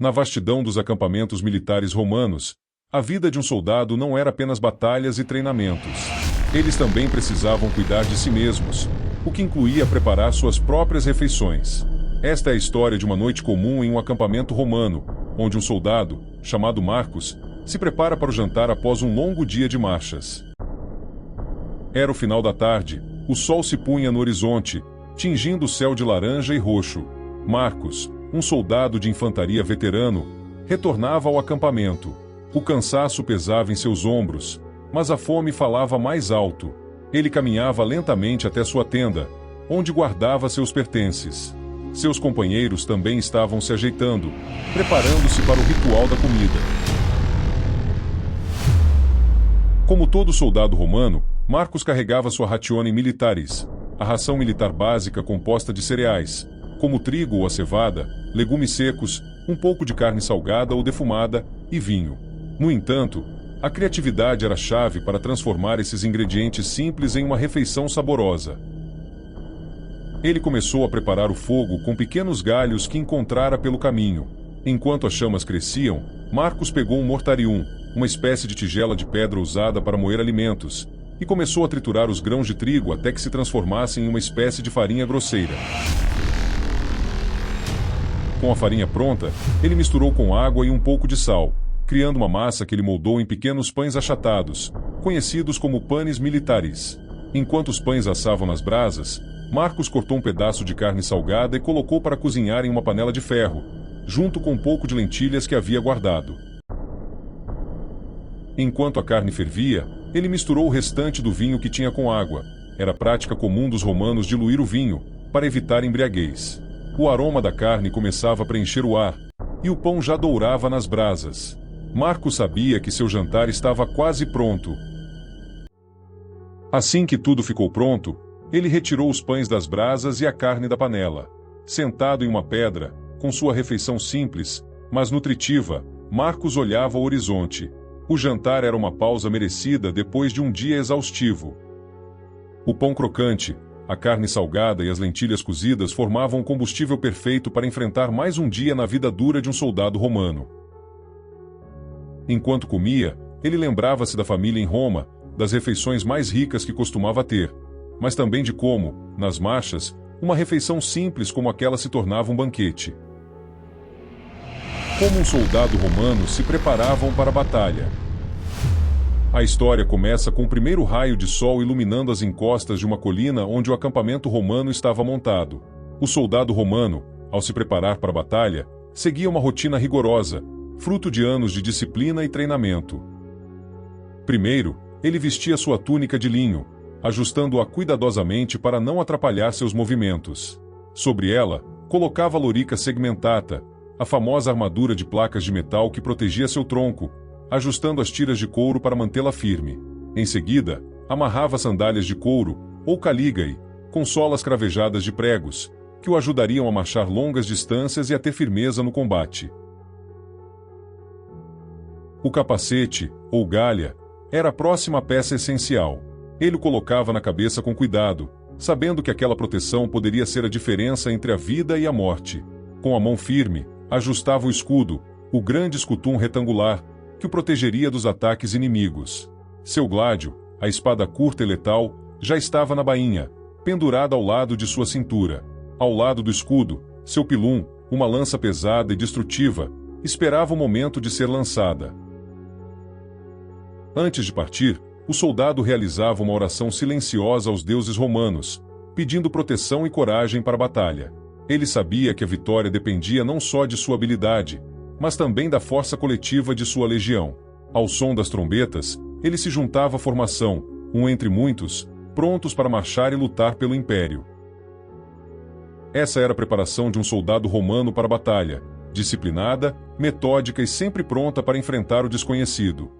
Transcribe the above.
Na vastidão dos acampamentos militares romanos, a vida de um soldado não era apenas batalhas e treinamentos. Eles também precisavam cuidar de si mesmos, o que incluía preparar suas próprias refeições. Esta é a história de uma noite comum em um acampamento romano, onde um soldado, chamado Marcos, se prepara para o jantar após um longo dia de marchas. Era o final da tarde, o sol se punha no horizonte, tingindo o céu de laranja e roxo. Marcos, um soldado de infantaria veterano, retornava ao acampamento. O cansaço pesava em seus ombros, mas a fome falava mais alto. Ele caminhava lentamente até sua tenda, onde guardava seus pertences. Seus companheiros também estavam se ajeitando, preparando-se para o ritual da comida. Como todo soldado romano, Marcos carregava sua ratione militaris, a ração militar básica composta de cereais, como trigo ou a cevada, legumes secos, um pouco de carne salgada ou defumada e vinho. No entanto, a criatividade era a chave para transformar esses ingredientes simples em uma refeição saborosa. Ele começou a preparar o fogo com pequenos galhos que encontrara pelo caminho. Enquanto as chamas cresciam, Marcos pegou um mortarium, uma espécie de tigela de pedra usada para moer alimentos, e começou a triturar os grãos de trigo até que se transformassem em uma espécie de farinha grosseira. Com a farinha pronta, ele misturou com água e um pouco de sal, criando uma massa que ele moldou em pequenos pães achatados, conhecidos como panes militares. Enquanto os pães assavam nas brasas, Marcos cortou um pedaço de carne salgada e colocou para cozinhar em uma panela de ferro, junto com um pouco de lentilhas que havia guardado. Enquanto a carne fervia, ele misturou o restante do vinho que tinha com água. Era prática comum dos romanos diluir o vinho, para evitar embriaguez. O aroma da carne começava a preencher o ar, e o pão já dourava nas brasas. Marcos sabia que seu jantar estava quase pronto. Assim que tudo ficou pronto, ele retirou os pães das brasas e a carne da panela. Sentado em uma pedra, com sua refeição simples, mas nutritiva, Marcos olhava o horizonte. O jantar era uma pausa merecida depois de um dia exaustivo. O pão crocante, a carne salgada e as lentilhas cozidas formavam um combustível perfeito para enfrentar mais um dia na vida dura de um soldado romano. Enquanto comia, ele lembrava-se da família em Roma, das refeições mais ricas que costumava ter, mas também de como, nas marchas, uma refeição simples como aquela se tornava um banquete. Como um soldado romano se preparavam para a batalha. A história começa com o primeiro raio de sol iluminando as encostas de uma colina onde o acampamento romano estava montado. O soldado romano, ao se preparar para a batalha, seguia uma rotina rigorosa, fruto de anos de disciplina e treinamento. Primeiro, ele vestia sua túnica de linho, ajustando-a cuidadosamente para não atrapalhar seus movimentos. Sobre ela, colocava a lorica segmentata, a famosa armadura de placas de metal que protegia seu tronco, ajustando as tiras de couro para mantê-la firme. Em seguida, amarrava sandálias de couro, ou caligae, com solas cravejadas de pregos, que o ajudariam a marchar longas distâncias e a ter firmeza no combate. O capacete, ou galha, era a próxima peça essencial. Ele o colocava na cabeça com cuidado, sabendo que aquela proteção poderia ser a diferença entre a vida e a morte. Com a mão firme, ajustava o escudo, o grande escutum retangular, que o protegeria dos ataques inimigos. Seu gládio, a espada curta e letal, já estava na bainha, pendurada ao lado de sua cintura. Ao lado do escudo, seu pilum, uma lança pesada e destrutiva, esperava o momento de ser lançada. Antes de partir, o soldado realizava uma oração silenciosa aos deuses romanos, pedindo proteção e coragem para a batalha. Ele sabia que a vitória dependia não só de sua habilidade, mas também da força coletiva de sua legião. Ao som das trombetas, ele se juntava à formação, um entre muitos, prontos para marchar e lutar pelo império. Essa era a preparação de um soldado romano para a batalha, disciplinada, metódica e sempre pronta para enfrentar o desconhecido.